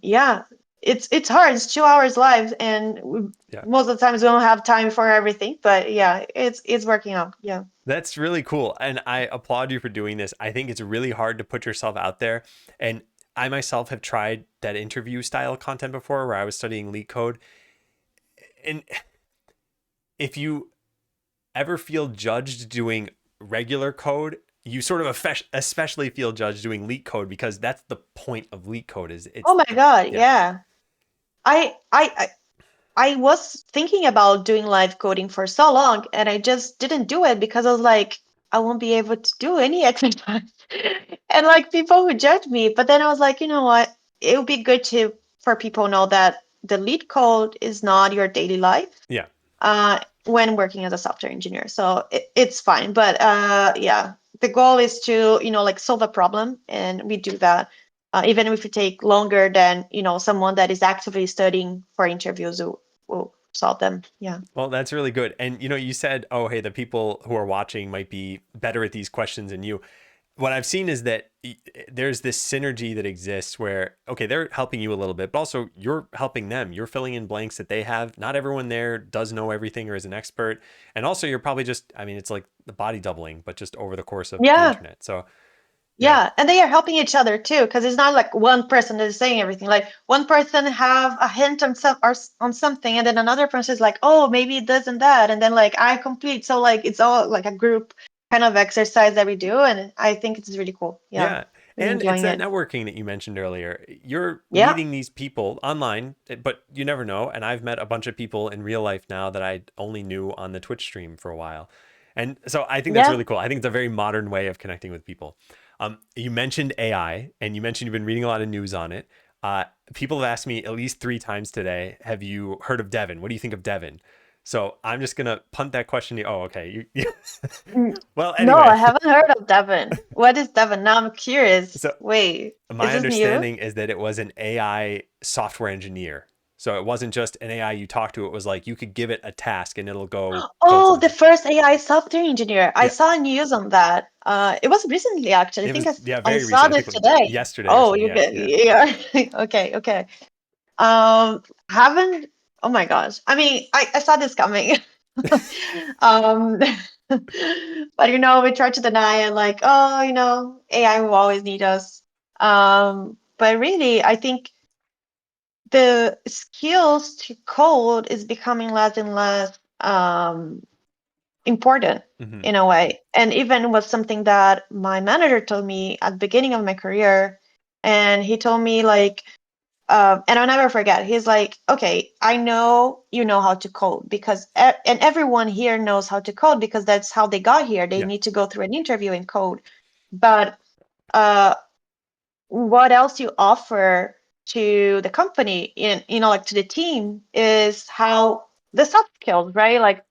yeah, it's hard. It's 2 hours live, and Yeah. most of the times we don't have time for everything. But yeah, it's working out. Yeah. That's really cool. And I applaud you for doing this. I think it's really hard to put yourself out there. And I myself have tried that interview style content before where I was studying leak code. And if you ever feel judged doing regular code, you sort of especially feel judged doing leak code because that's the point of leak code is Oh it's my God, yeah. yeah. I I I I was thinking about doing live coding for so long, and I just didn't do it because I was like, I won't be able to do any exercise. And like people would judge me. But then I was like, you know what? It would be good to for people know that the lead code is not your daily life Yeah. when working as a software engineer. So it's fine. But yeah, the goal is to, like solve a problem, and we do that. Even if it take longer than, someone that is actively studying for interviews will solve them. Yeah. Well, that's really good. And you said, "Oh, hey, the people who are watching might be better at these questions than you." What I've seen is that there's this synergy that exists where, okay, they're helping you a little bit, but also you're helping them. You're filling in blanks that they have. Not everyone there does know everything or is an expert. And also, you're probably just, I mean, it's like the body doubling, but just over the course of the Yeah. internet. So Yeah. Yeah, and they are helping each other too, because it's not like one person that is saying everything. Like one person have a hint on on something, and then another person is like, oh, maybe this and that, and then like I complete. So like it's all like a group kind of exercise that we do, and I think it's really cool. Yeah, Yeah. really And it's enjoying that it. networking that you mentioned earlier. You're Yeah, meeting these people online, but you never know. And I've met a bunch of people in real life now that I only knew on the Twitch stream for a while. And so I think that's yeah. really cool. I think it's a very modern way of connecting with people. You mentioned AI and you mentioned you've been reading a lot of news on it. Uh, People have asked me at least 3 times today, have you heard of Devin? What do you think of Devin? So I'm just going to punt that question to you. Oh, okay. Well, No, I anyway, haven't heard of Devon. What is Devon? Now I'm curious. so Wait, is my this new? understanding is that it was an AI software engineer. So it wasn't just an AI you talk to. It was like you could give it a task and it'll go code Oh, the something. first AI software engineer. I Yeah, saw news on that. It was recently, actually. I it think was yeah I very saw recent. I this think like today. yesterday or Oh, something. you Yeah, get, yeah, yeah. Okay, okay. Haven't, oh my gosh. I mean, I saw this coming. Um, but we try to deny it like, oh, AI will always need us. But really, I think the skills to code is becoming less and less important hmm in a way. And even was something that my manager told me at the beginning of my career. And he told me like, and I'll never forget. He's like, okay, I know you know how to code because, and everyone here knows how to code because that's how they got here. They yeah, need to go through an interview and code. But uh, what else you offer to the company in, like to the team is how the soft skills, right? Like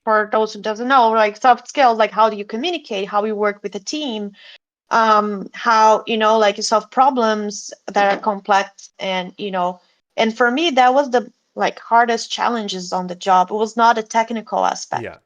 for those who doesn't know, like soft skills, like how do you communicate, how you work with a team, how like you solve problems that are complex, and and for me that was the like hardest challenges on the job. It was not a technical aspect, yeah,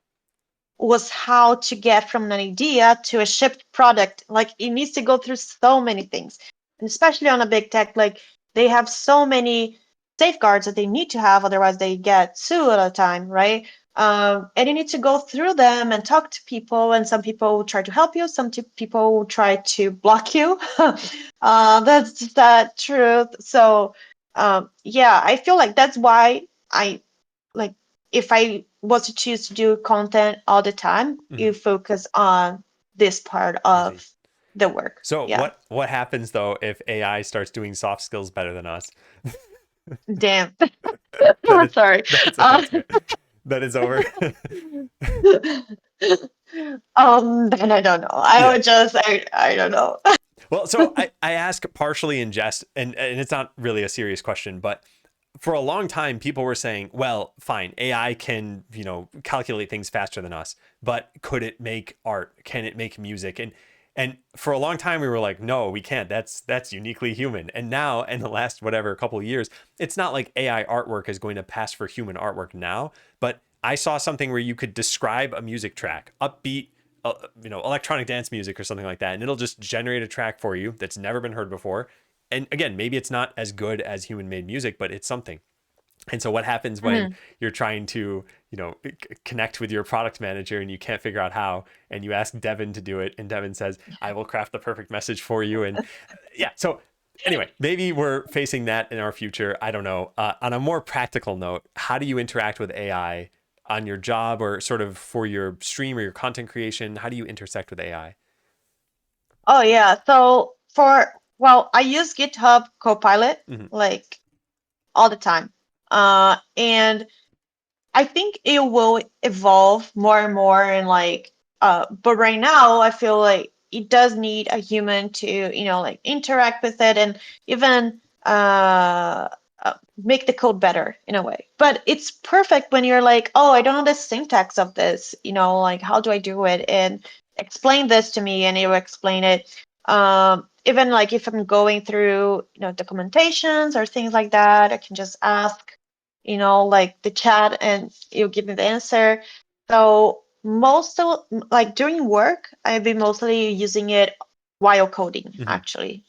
was how to get from an idea to a shipped product. Like it needs to go through so many things, and especially on a big tech, like they have so many safeguards that they need to have, otherwise they get sued all the time, right? And you need to go through them and talk to people, and some people will try to help you, some people will try to block you. That's just that truth. So yeah, I feel like that's why I like, if I was to choose to do content all the time, hmm you focus on this part I see. of the work. So Yeah. what happens though if AI starts doing soft skills better than us? Damn. That I'm is sorry. that's okay. That is over. Then I don't know. I Yeah. would just, I don't know. Well, so I ask partially in jest, and it's not really a serious question, but for a long time, people were saying, well, fine, AI can, calculate things faster than us, but could it make art? Can it make music? And for a long time, we were like, no, we can't. That's uniquely human. And now, in the last whatever couple of years, it's not like AI artwork is going to pass for human artwork now. But I saw something where you could describe a music track, upbeat, electronic dance music or something like that, and it'll just generate a track for you that's never been heard before. And again, maybe it's not as good as human made music, but it's something. And so what happens when Mhm. you're trying to, connect with your product manager and you can't figure out how, and you ask Devin to do it, and Devin says, "I will craft the perfect message for you." And yeah, so anyway, maybe we're facing that in our future. I don't know. On a more practical note, how do you interact with AI on your job or sort of for your stream or your content creation? How do you intersect with AI? Oh, yeah. So well, I use GitHub Copilot Mm-hmm. like all the time. And I think it will evolve more and more, and like but right now I feel like it does need a human to, like interact with it, and even make the code better in a way. But it's perfect when you're like, oh, I don't know the syntax of this, like how do I do it? And explain this to me, and it will explain it. Even like if I'm going through, documentations or things like that, I can just ask, like the chat, and you'll give me the answer. So most of like during work, I've been mostly using it while coding, Mm-hmm. actually.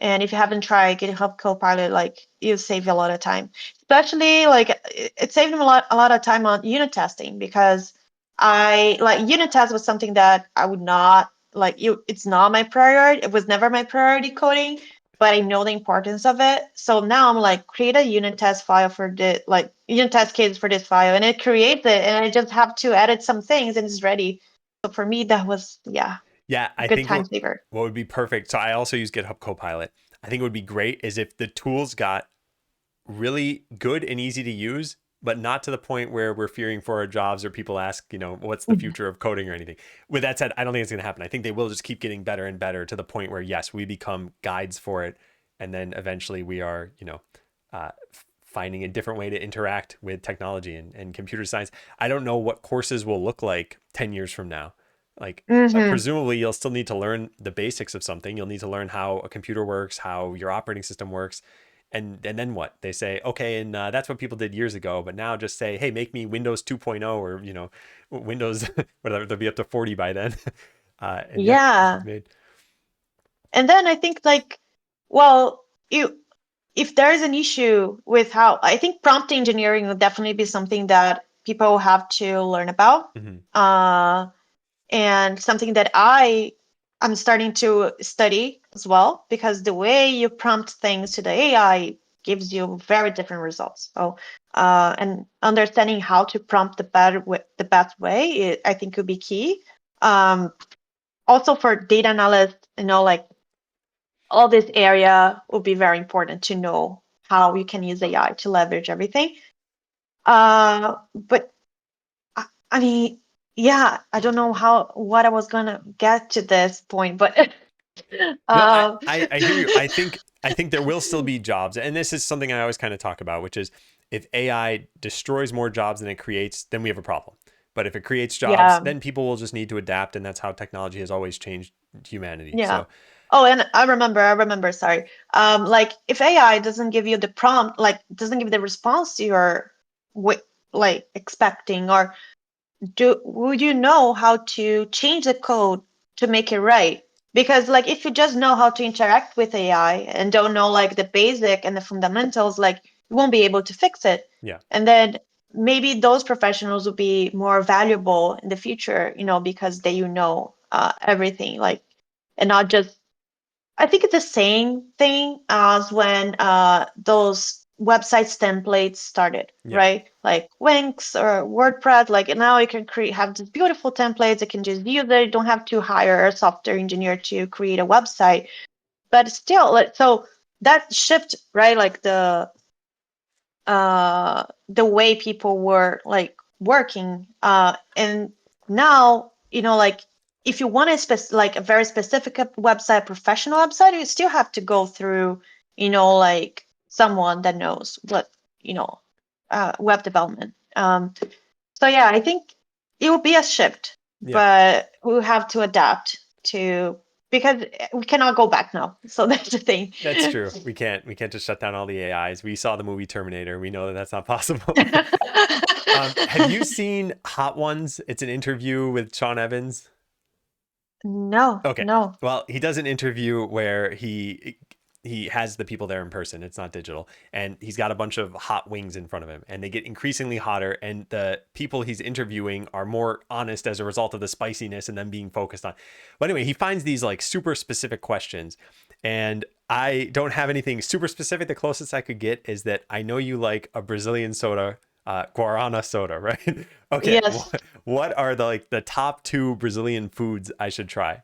And if you haven't tried GitHub Copilot, like you save a lot of time. Especially like it saved me a lot of time on unit testing, because I like unit test was something that I would not like you, it's not my priority. It was never my priority coding, but I know the importance of it. So now I'm like, create a unit test file for the like unit test case for this file, and it creates it, and I just have to edit some things, and it's ready. So for me, that was Yeah, a I good think time saver. what would be perfect. So I also use GitHub Copilot. I think it would be great is if the tools got really good and easy to use, but not to the point where we're fearing for our jobs or people ask, what's the Mhm. future of coding or anything. With that said, I don't think it's going to happen. I think they will just keep getting better and better to the point where, yes, we become guides for it. And then eventually we are, finding a different way to interact with technology and computer science. I don't know what courses will look like 10 years from now. Like, Mhm. presumably, you'll still need to learn the basics of something. You'll need to learn how a computer works, how your operating system works, and then what they say, okay, and that's what people did years ago, but now just say, hey, make me Windows 2.0, or Windows whatever, they'll be up to 40 by then. And yeah, Yeah. made. And then I think like, well, you if there is an issue with how I think prompt engineering will definitely be something that people have to learn about. Mhm. Uh, and something that I'm starting to study as well, because the way you prompt things to the AI gives you very different results. So, and understanding how to prompt the best way, I think could be key. Um, Also for data analysts, like all this area will be very important to know how you can use AI to leverage everything. But I mean, yeah, I don't know what I was gonna get to this point, but No, I, um, I I hear you. I think there will still be jobs, and this is something I always kind of talk about, which is if AI destroys more jobs than it creates, then we have a problem. But if it creates jobs, yeah, then people will just need to adapt, and that's how technology has always changed humanity. yeah. So Oh, and I remember, sorry. Like if AI doesn't give you the prompt, like doesn't give the response to your like expecting, or would you know how to change the code to make it right? Because like if you just know how to interact with AI and don't know like the basic and the fundamentals, like you won't be able to fix it. yeah, And then maybe those professionals will be more valuable in the future, because they everything, like, and not just, I think it's the same thing as when those websites templates started, yeah. right? Like Wix or WordPress. Like now you can have these beautiful templates. You can just use it. You don't have to hire a software engineer to create a website. But still, so that shift, right? Like the way people were like working, and now like if you want like a very specific website, professional website, you still have to go through like someone that knows what you know web development. So yeah, I think it will be a shift, Yeah, but we'll have to adapt to, because we cannot go back now. So that's the thing. that's true. We can't just shut down all the AIs. We saw the movie Terminator. We know that that's not possible. Have you seen Hot Ones? It's an interview with Sean Evans. No, Okay. no. Well, he does an interview where he has the people there in person. It's not digital. And he's got a bunch of hot wings in front of him, and they get increasingly hotter, and the people he's interviewing are more honest as a result of the spiciness and them being focused on. But anyway, he finds these like super specific questions, and I don't have anything super specific. The closest I could get is that I know you like a Brazilian soda, guarana soda, right? Okay, Yes. what are the top two Brazilian foods I should try?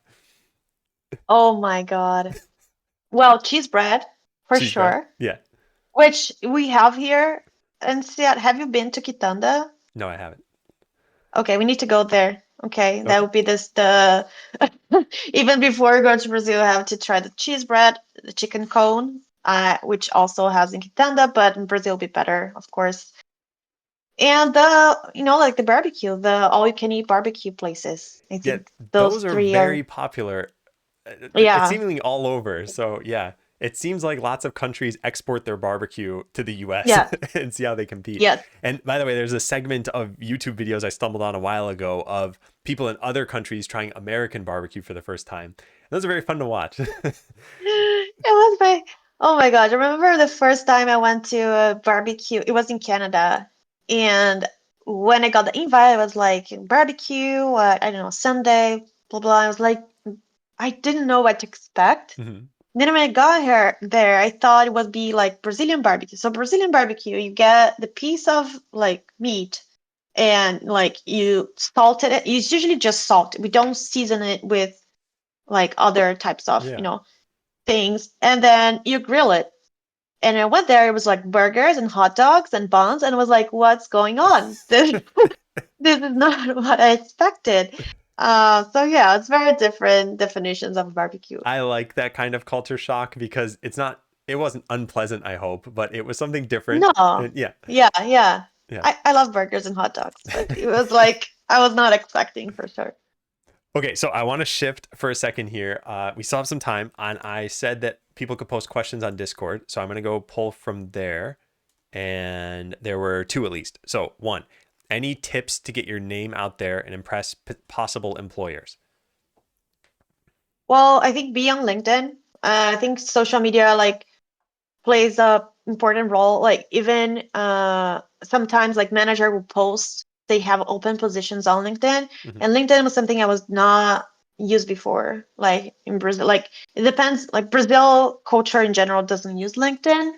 Oh my God. Well, cheese bread for Cheese bread. sure, Yeah. which we have here in Seattle. Have you been to Quitanda? No, I haven't. Okay, we need to go there. Okay, that Okay. would be this the even before we go to Brazil, I have to try the cheese bread, the chicken cone, which also has in Quitanda, but in Brazil will be better, of course. And like the barbecue, the all you can eat barbecue places. I Yeah, think those those are three are, very popular. It's yeah, seemingly all over. So yeah, it seems like lots of countries export their barbecue to the US yeah, and see how they compete. yeah. And by the way, there's a segment of YouTube videos I stumbled on a while ago of people in other countries trying American barbecue for the first time. And those are very fun to watch. It was my, oh my God. I remember the first time I went to a barbecue. It was in Canada. And when I got the invite, I was like, barbecue, I don't know, Sunday, blah, blah. I was like, I didn't know what to expect. Hmm. Then when I got here there, I thought it would be like Brazilian barbecue. So Brazilian barbecue, you get the piece of like meat and like you salted it. It's usually just salt. We don't season it with like other types of, Yeah. things. And then you grill it. And I went there, it was like burgers and hot dogs and buns, and I was like, what's going on? This is not what I expected. So yeah, it's very different definitions of barbecue. I like that kind of culture shock because it wasn't unpleasant, I hope, but it was something different. No. And yeah, Yeah, yeah. yeah. I love burgers and hot dogs, but it was like I was not expecting for sure. Okay, so I want to shift for a second here. We still have some time, and I said that people could post questions on Discord, so I'm going to go pull from there. And there were two at least. So, one, any tips to get your name out there and impress possible employers? Well, I think be on LinkedIn. I think social media like plays a important role. Like even sometimes like manager will post they have open positions on LinkedIn, Hmm. and LinkedIn was something I was not used before. Like in Brazil, like it depends. Like Brazil culture in general doesn't use LinkedIn,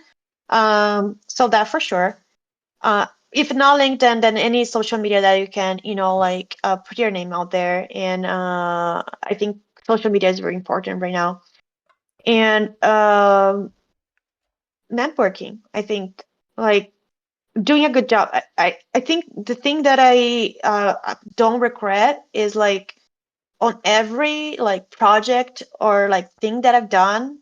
so that for sure. If not LinkedIn, then any social media that you can, like put your name out there. And I think social media is very important right now. And networking, I think, like doing a good job. I think the thing that I don't regret is like on every like project or like thing that I've done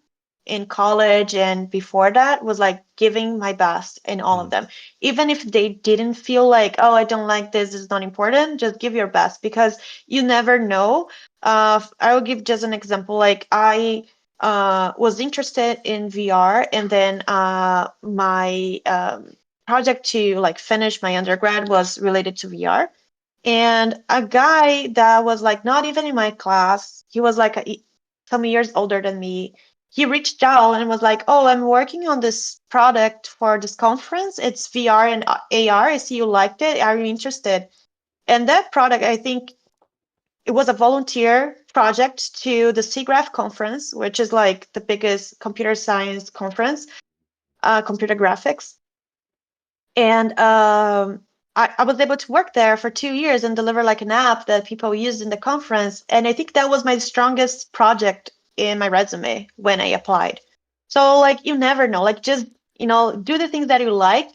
in college and before that was like giving my best in all Hmm. of them. Even if they didn't feel like, oh, I don't like this is not important, just give your best because you never know. I will give just an example. Like I was interested in VR, and then my project to like finish my undergrad was related to VR. And a guy that was like not even in my class, he was like some years older than me. He reached out and was like, "Oh, I'm working on this product for this conference. It's VR and AR. I see you liked it. Are you interested?" And that product, I think it was a volunteer project to the SIGGRAPH conference, which is like the biggest computer science conference, computer graphics. And I was able to work there for 2 years and deliver like an app that people used in the conference. And I think that was my strongest project in my resume when I applied. So like you never know. Like just, do the things that you like,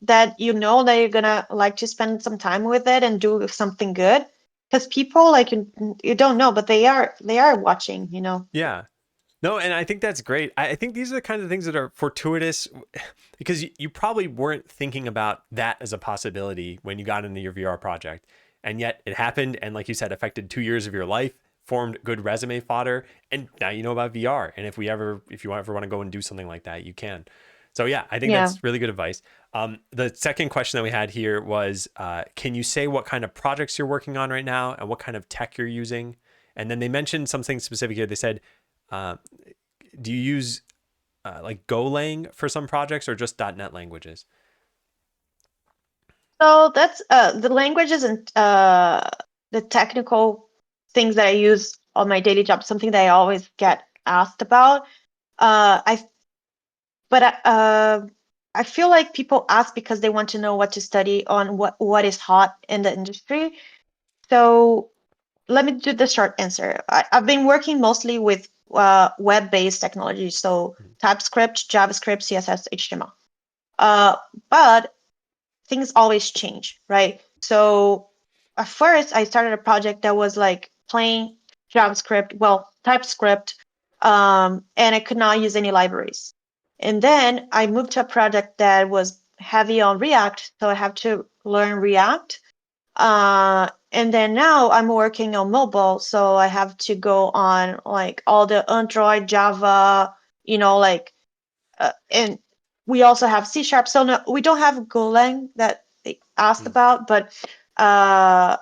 that you know that you're gonna like to spend some time with it and do something good. Because people like you don't know, but they are watching. Yeah. No, and I think that's great. I think these are the kinds of things that are fortuitous because you probably weren't thinking about that as a possibility when you got into your VR project. And yet it happened. And like you said, affected 2 years of your life, formed good resume fodder. And now you know about VR. And if you ever want to go and do something like that, you can. So yeah, I think Yeah. that's really good advice. The second question that we had here was, can you say what kind of projects you're working on right now and what kind of tech you're using? And then they mentioned something specific here. They said, uh, do you use like Golang for some projects or just .NET languages? So that's the languages and the technical things that I use on my daily job, something that I always get asked about. I but I feel like people ask because they want to know what to study on what is hot in the industry. So let me do the short answer. I've been working mostly with web-based technology, so TypeScript, JavaScript, CSS, HTML. But things always change, right? So at first, I started a project that was like plain JavaScript, well, TypeScript, and I could not use any libraries. And then I moved to a project that was heavy on React, so I have to learn React. And then now I'm working on mobile, so I have to go on like all the Android, Java, like and we also have C sharp. So no, we don't have Golang that they asked Mm. about, but uh,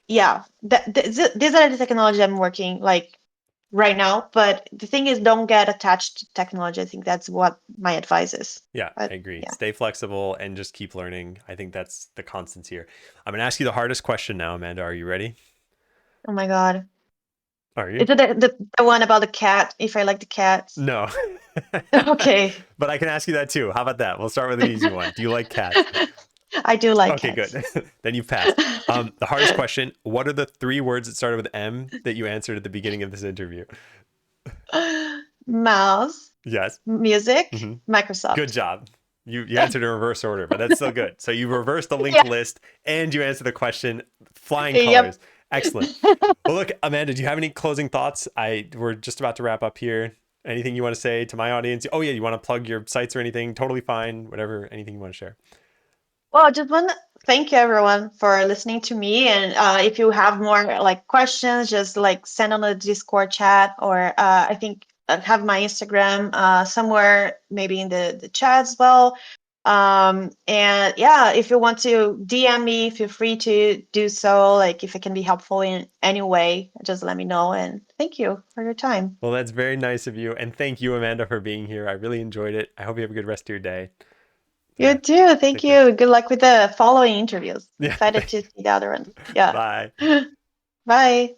yeah, these are the technology I'm working like right now. But the thing is, don't get attached to technology. I think that's what my advice is. Yeah, I But agree. yeah, Stay flexible and just keep learning. I think that's the constants here. I'm going to ask you the hardest question now, Amanda. Are you ready? oh my God, Are you? Is it the one about the cat? If I like the cats. No. Okay. But I can ask you that too. How about that? We'll start with an easy one. Do you like cats? I do like Okay, cats. good. Then you've passed. The hardest question: what are the three words that started with M that you answered at the beginning of this interview? Mouse, Yes. music, Hmm. Good Microsoft. job. You answered in reverse order, but that's still good. So you reversed the linked Yeah. list and you answered the question. Flying Yep. colors. Excellent. Well, look, Amanda, do you have any closing thoughts? We're just about to wrap up here. Anything you want to say to my audience? Oh yeah, you want to plug your sites or anything? Totally fine. Whatever, anything you want to share. Well, I just want to thank you everyone for listening to me. And if you have more like questions, just like send on the Discord chat, or I think I have my Instagram somewhere, maybe in the chat as well. And yeah, if you want to DM me, feel free to do so. Like if it can be helpful in any way, just let me know. And thank you for your time. Well, that's very nice of you. And thank you, Amanda, for being here. I really enjoyed it. I hope you have a good rest of your day. You Yeah. too. Thank Take care. you. Good luck with the following interviews. Yeah. Excited to see the other ones. Yeah. Bye. Bye.